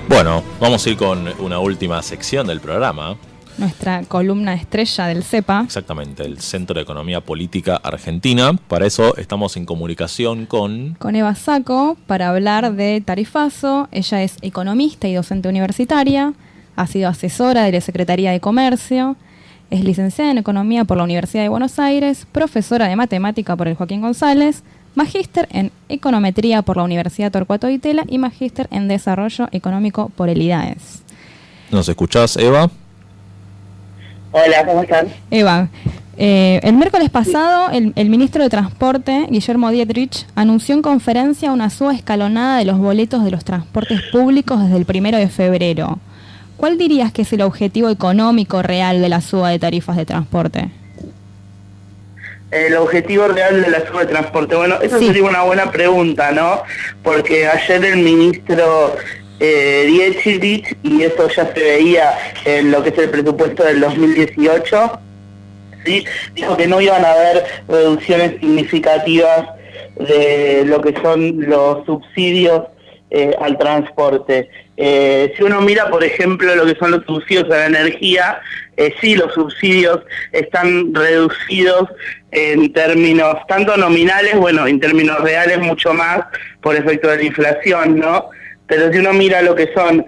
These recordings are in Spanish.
Bueno, vamos a ir con una última sección del programa. Nuestra columna estrella del CEPA. Exactamente, el Centro de Economía Política Argentina. Para eso estamos en comunicación con Eva Sacco para hablar de tarifazo. Ella es economista y docente universitaria, ha sido asesora de la Secretaría de Comercio, es licenciada en Economía por la Universidad de Buenos Aires, profesora de Matemática por el Joaquín González, magíster en Econometría por la Universidad Torcuato Di Tella y magíster en Desarrollo Económico por el IDAES. ¿Nos escuchás, Eva? Hola, ¿cómo están? Eva, el miércoles pasado el ministro de Transporte, Guillermo Dietrich, anunció en conferencia una suba escalonada de los boletos de los transportes públicos desde el 1 de febrero. ¿Cuál dirías que es el objetivo económico real de la suba de tarifas de transporte? El objetivo real de la suba de transporte. Bueno, eso Sí. sería una buena pregunta, ¿no? Porque ayer el ministro Dietrich, y eso ya se veía en lo que es el presupuesto del 2018, ¿sí? Dijo que no iban a haber reducciones significativas de lo que son los subsidios al transporte. Si uno mira, por ejemplo, lo que son los subsidios a la energía, sí, los subsidios están reducidos en términos tanto nominales, bueno, en términos reales mucho más por efecto de la inflación, ¿no? Pero si uno mira lo que son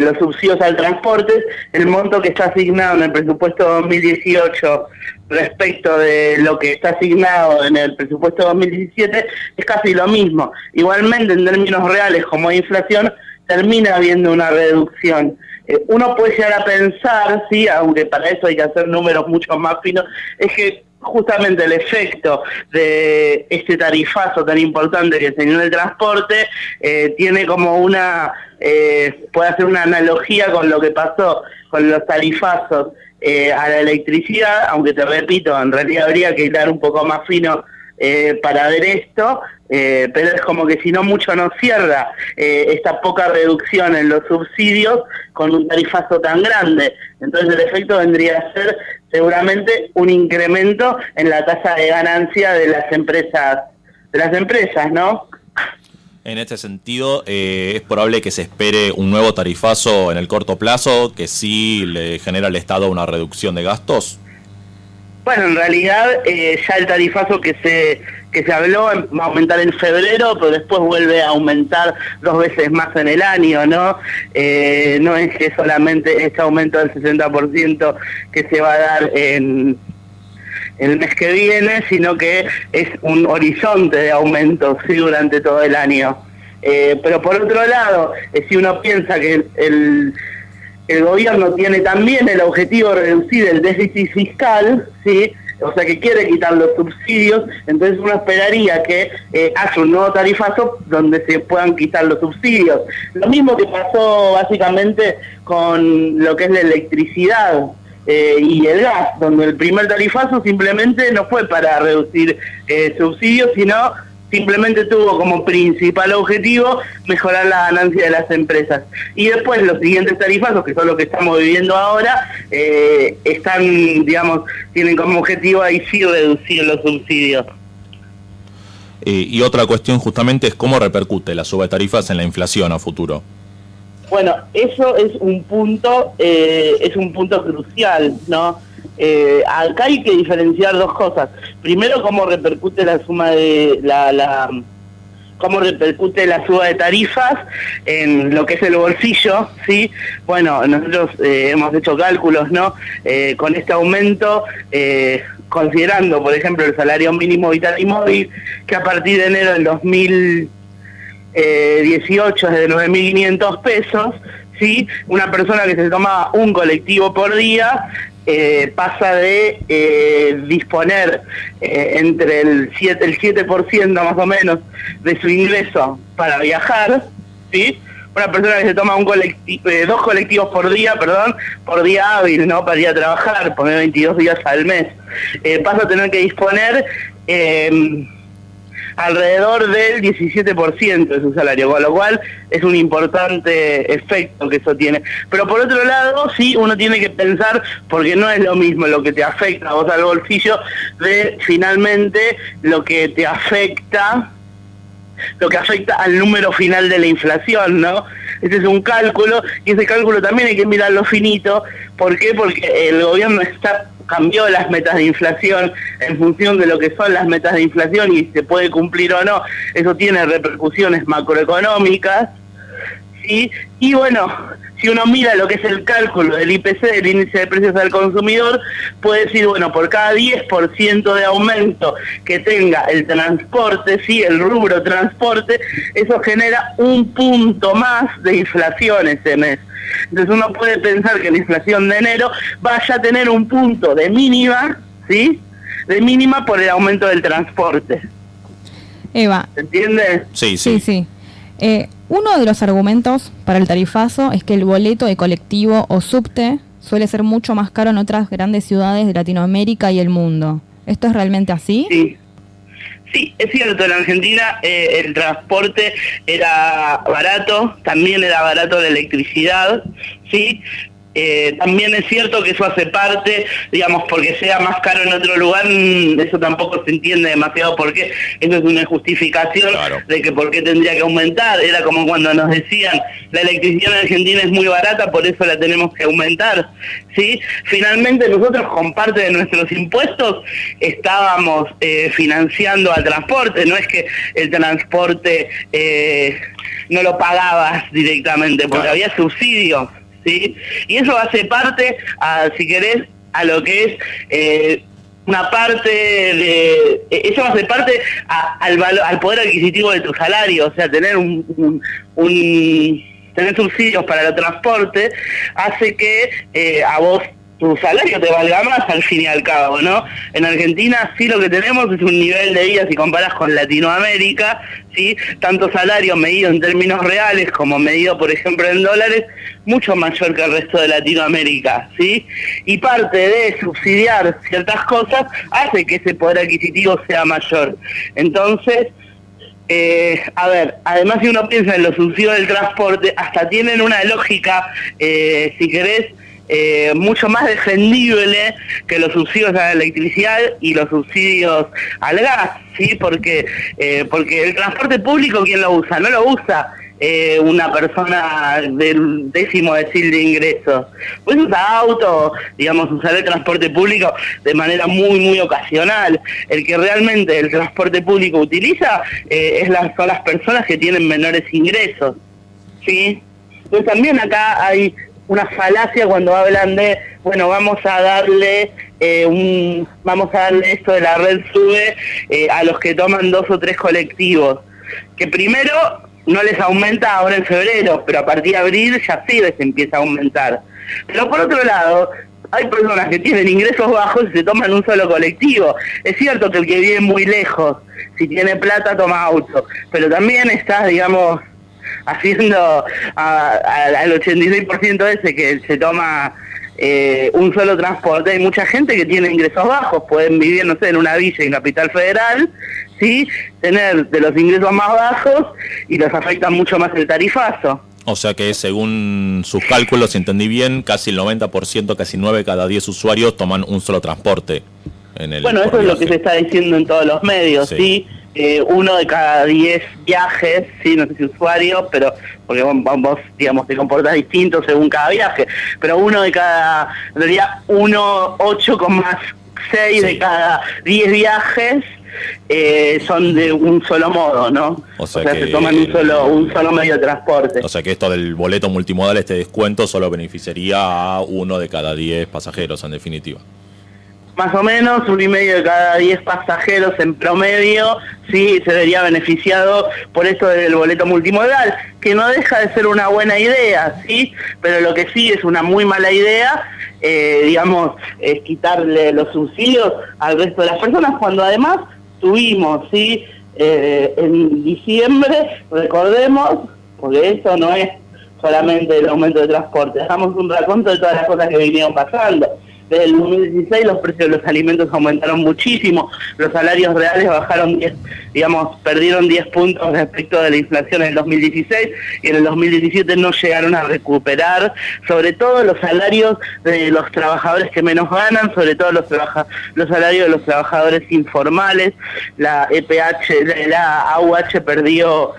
los subsidios al transporte, el monto que está asignado en el presupuesto 2018 respecto de lo que está asignado en el presupuesto 2017 es casi lo mismo. Igualmente, en términos reales, como hay inflación, termina habiendo una reducción. Uno puede llegar a pensar, sí, aunque para eso hay que hacer números mucho más finos, es que justamente el efecto de este tarifazo tan importante que se dio en el transporte tiene como una, puede hacer una analogía con lo que pasó con los tarifazos a la electricidad, aunque te repito, en realidad habría que hilar un poco más fino para ver esto, pero es como que si no mucho nos cierra esta poca reducción en los subsidios con un tarifazo tan grande. Entonces el efecto vendría a ser seguramente un incremento en la tasa de ganancia de las empresas, ¿no? En este sentido, ¿es probable que se espere un nuevo tarifazo en el corto plazo que sí le genera al Estado una reducción de gastos? Bueno, en realidad ya el tarifazo que se habló va a aumentar en febrero, pero después vuelve a aumentar 2 veces más en el año, ¿no? No es que solamente este aumento del 60% que se va a dar en el mes que viene, sino que es un horizonte de aumento, sí, durante todo el año. Pero por otro lado, si uno piensa que el gobierno tiene también el objetivo de reducir el déficit fiscal, ¿sí? O sea que quiere quitar los subsidios, entonces uno esperaría que haya un nuevo tarifazo donde se puedan quitar los subsidios. Lo mismo que pasó básicamente con lo que es la electricidad y el gas, donde el primer tarifazo simplemente no fue para reducir subsidios, sino simplemente tuvo como principal objetivo mejorar la ganancia de las empresas. Y después los siguientes tarifazos, que son los que estamos viviendo ahora, están, digamos, tienen como objetivo ahí sí reducir los subsidios. Y otra cuestión justamente es cómo repercute la suba de tarifas en la inflación a futuro. Bueno, eso es un punto crucial, ¿no? Acá hay que diferenciar dos cosas. Primero, cómo repercute la suma de cómo repercute la suba de tarifas en lo que es el bolsillo, ¿sí? Bueno, nosotros hemos hecho cálculos, ¿no? Con este aumento, considerando, por ejemplo, el salario mínimo vital y móvil, que a partir de enero del 2018 es de 9.500 pesos, ¿sí? Una persona que se tomaba un colectivo por día pasa de disponer entre el 7% más o menos de su ingreso para viajar, ¿sí? Una persona que se toma dos colectivos por día hábil, ¿no? Para ir a trabajar, poner 22 días al mes, pasa a tener que disponer alrededor del 17% de su salario, con lo cual es un importante efecto que eso tiene. Pero por otro lado, sí, uno tiene que pensar, porque no es lo mismo lo que te afecta a vos al bolsillo, de finalmente lo que afecta al número final de la inflación, ¿no? Ese es un cálculo, y ese cálculo también hay que mirarlo finito. ¿Por qué? Porque el gobierno cambió las metas de inflación en función de lo que son las metas de inflación y se puede cumplir o no. Eso tiene repercusiones macroeconómicas, ¿sí? Y bueno, si uno mira lo que es el cálculo del IPC, del índice de precios al consumidor, puede decir, bueno, por cada 10% de aumento que tenga el transporte, sí, el rubro transporte, eso genera un punto más de inflación ese mes. Entonces uno puede pensar que la inflación de enero vaya a tener un punto de mínima, ¿sí? De mínima por el aumento del transporte. Eva. ¿Se entiende? Sí. Sí. Uno de los argumentos para el tarifazo es que el boleto de colectivo o subte suele ser mucho más caro en otras grandes ciudades de Latinoamérica y el mundo. ¿Esto es realmente así? Sí, es cierto, en Argentina el transporte era barato, también era barato la electricidad, ¿sí? También es cierto que eso hace parte, digamos, porque sea más caro en otro lugar, eso tampoco se entiende demasiado porque eso es una justificación de que por qué tendría que aumentar. Era como cuando nos decían, la electricidad en Argentina es muy barata, por eso la tenemos que aumentar, ¿sí? Finalmente nosotros con parte de nuestros impuestos estábamos financiando al transporte, no es que el transporte no lo pagabas directamente, porque había subsidios, ¿sí? Y eso hace parte, si querés, a lo que es una parte de... Eso hace parte al poder adquisitivo de tu salario, o sea, tener tener subsidios para el transporte hace que a vos tu salario te valga más al fin y al cabo, ¿no? En Argentina sí lo que tenemos es un nivel de vida, si comparas con Latinoamérica, ¿sí? Tanto salario medido en términos reales como medido, por ejemplo, en dólares, mucho mayor que el resto de Latinoamérica, ¿sí? Y parte de subsidiar ciertas cosas hace que ese poder adquisitivo sea mayor. Entonces, a ver, además si uno piensa en los subsidios del transporte, hasta tienen una lógica, si querés, mucho más defendible que los subsidios a la electricidad y los subsidios al gas, ¿sí? Porque el transporte público, ¿quién lo usa? No lo usa una persona del 10º decil de ingresos. Pues usa auto, digamos, usar el transporte público de manera muy, muy ocasional. El que realmente el transporte público utiliza son las personas que tienen menores ingresos, ¿sí? Pues también acá hay una falacia cuando hablan de, bueno, vamos a darle esto de la red SUBE a los que toman 2 o 3 colectivos, que primero no les aumenta ahora en febrero, pero a partir de abril ya sí les empieza a aumentar. Pero por otro lado, hay personas que tienen ingresos bajos y se toman un solo colectivo. Es cierto que el que vive muy lejos, si tiene plata, toma auto, pero también está, digamos, haciendo al 86% ese que se toma un solo transporte. Hay mucha gente que tiene ingresos bajos, pueden vivir, no sé, en una villa en Capital Federal, ¿sí? Tener de los ingresos más bajos y los afecta mucho más el tarifazo. O sea que según sus cálculos, si entendí bien, casi el 90%, casi 9 de cada 10 usuarios toman un solo transporte. Bueno, eso es lo que se está diciendo en todos los medios, ¿sí? 1 de cada 10 viajes, sí, no sé si usuarios, pero porque vos digamos, te comportas distinto según cada viaje, pero 1 de cada, en realidad 8,6 de cada 10 viajes son de un solo modo, ¿no? O sea se toman un solo medio de transporte. O sea que esto del boleto multimodal, este descuento, solo beneficiaría a 1 de cada 10 pasajeros, en definitiva. Más o menos 1,5 de cada 10 pasajeros en promedio, sí, se vería beneficiado por eso del boleto multimodal, que no deja de ser una buena idea, sí, pero lo que sí es una muy mala idea, digamos, es quitarle los subsidios al resto de las personas, cuando además tuvimos, sí, en diciembre, recordemos, porque eso no es solamente el aumento de transporte, dejamos un raconto de todas las cosas que vinieron pasando. Desde el 2016 los precios de los alimentos aumentaron muchísimo, los salarios reales bajaron perdieron 10 puntos respecto de la inflación en el 2016 y en el 2017 no llegaron a recuperar, sobre todo los salarios de los trabajadores que menos ganan, sobre todo los salarios de los trabajadores informales. La EPH, la AUH perdió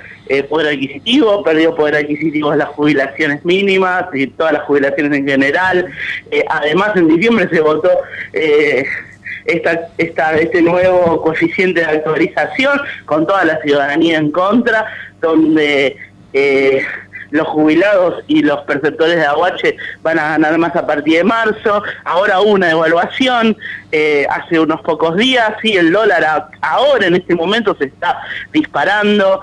poder adquisitivo, perdió poder adquisitivo las jubilaciones mínimas y todas las jubilaciones en general. Además, en diciembre se votó este nuevo coeficiente de actualización con toda la ciudadanía en contra, donde los jubilados y los perceptores de aguache van a ganar más a partir de marzo. Ahora hubo una devaluación hace unos pocos días, sí, el dólar ahora en este momento se está disparando,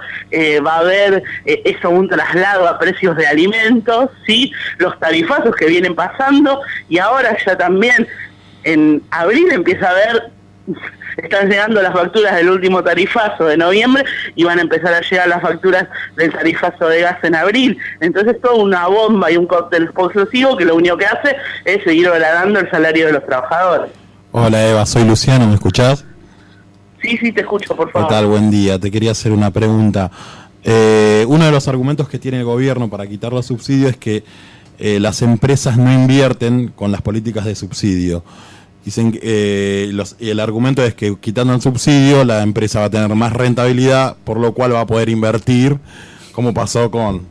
va a haber eso, un traslado a precios de alimentos, sí, los tarifazos que vienen pasando, y ahora ya también en abril empieza a haber, están llegando las facturas del último tarifazo de noviembre y van a empezar a llegar las facturas del tarifazo de gas en abril. Entonces toda una bomba y un cóctel explosivo que lo único que hace es seguir degradando el salario de los trabajadores. Hola Eva, soy Luciano, ¿me escuchás? Sí, te escucho, por favor. ¿Qué tal? Buen día, te quería hacer una pregunta. Uno de los argumentos que tiene el gobierno para quitar los subsidios es que las empresas no invierten con las políticas de subsidio. Dicen y el argumento es que quitando el subsidio la empresa va a tener más rentabilidad, por lo cual va a poder invertir, como pasó con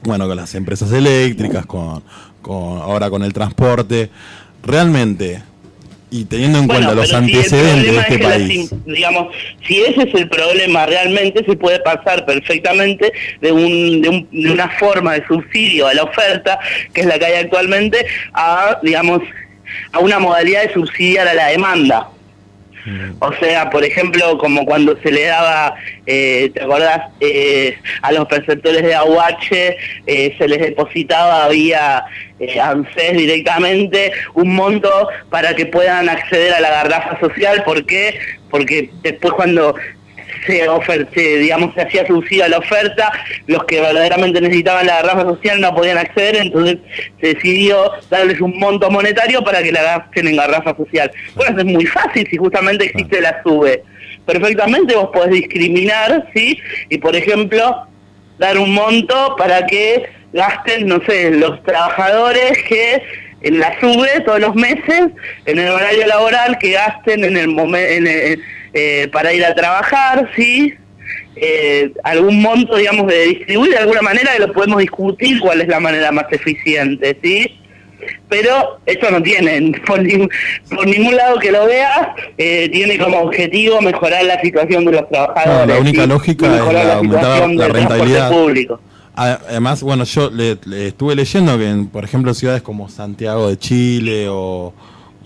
las empresas eléctricas, ahora con el transporte. Realmente, y teniendo en cuenta los antecedentes de este país. Digamos, si ese es el problema, realmente se puede pasar perfectamente de una forma de subsidio a la oferta, que es la que hay actualmente, a una modalidad de subsidiar a la demanda. O sea, por ejemplo, como cuando se le daba, ¿te acordás? A los perceptores de aguache se les depositaba vía ANSES directamente un monto para que puedan acceder a la garrafa social. ¿Por qué? Porque después cuando se hacía subsidio a la oferta, los que verdaderamente necesitaban la garrafa social no podían acceder, entonces se decidió darles un monto monetario para que la gasten en garrafa social. Bueno, eso es muy fácil si justamente existe la SUBE. Perfectamente vos podés discriminar, ¿sí? Y por ejemplo, dar un monto para que gasten, no sé, los trabajadores que en la SUBE todos los meses, en el horario laboral, que gasten en el momento para ir a trabajar, ¿sí? Algún monto, digamos, de distribuir de alguna manera, que lo podemos discutir cuál es la manera más eficiente, ¿sí? Pero eso no tiene, por ningún lado que lo veas, tiene como objetivo mejorar la situación de los trabajadores. No, la única lógica es aumentar la rentabilidad público. Además, yo le estuve leyendo que, por ejemplo, en ciudades como Santiago de Chile o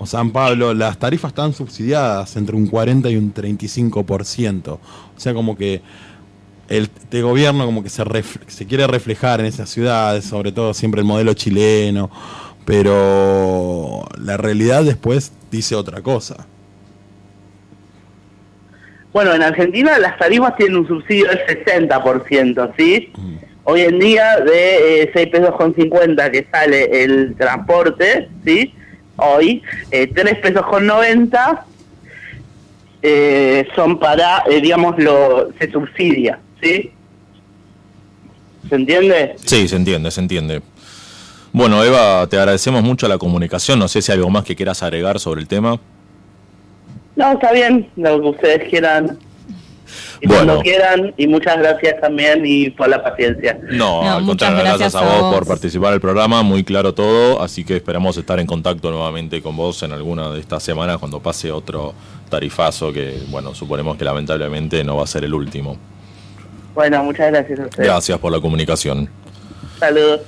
San Pablo, las tarifas están subsidiadas entre un 40 y un 35%. O sea, como que este gobierno como que se quiere reflejar en esas ciudades, sobre todo siempre el modelo chileno, pero la realidad después dice otra cosa. Bueno, en Argentina las tarifas tienen un subsidio del 60%, ¿sí? Hoy en día de 6 pesos con 50 que sale el transporte, ¿sí? Hoy, 3 pesos con 90 son para, se subsidia, ¿sí? ¿Se entiende? Sí, se entiende. Bueno, Eva, te agradecemos mucho la comunicación. No sé si hay algo más que quieras agregar sobre el tema. No, está bien, lo que ustedes quieran. Y cuando quieran, y muchas gracias también y por la paciencia. No, al contrario, gracias a vos por participar del programa, muy claro todo, así que esperamos estar en contacto nuevamente con vos en alguna de estas semanas cuando pase otro tarifazo que, suponemos que lamentablemente no va a ser el último. Bueno, muchas gracias a ustedes. Gracias por la comunicación. Saludos.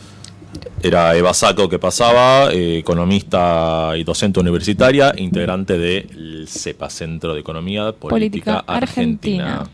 Era Eva Sacco que pasaba, economista y docente universitaria, integrante del CEPA, Centro de Economía Política Argentina.